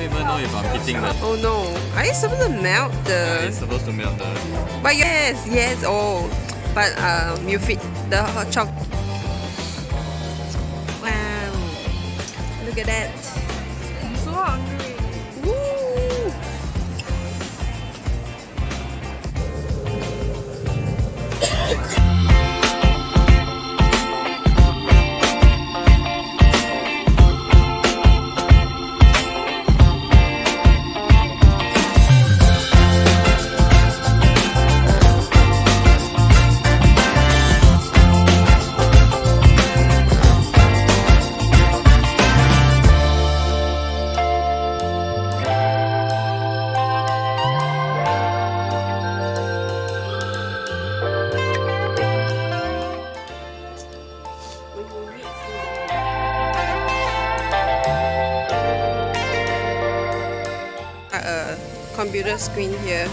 don't even know if I'm hitting the... Oh no. Are you supposed to melt the... Yeah, it's supposed to melt the... But yes, oh. But you fit the hot chocolate. Wow. Look at that. I'm so hungry. Woo! A computer screen here.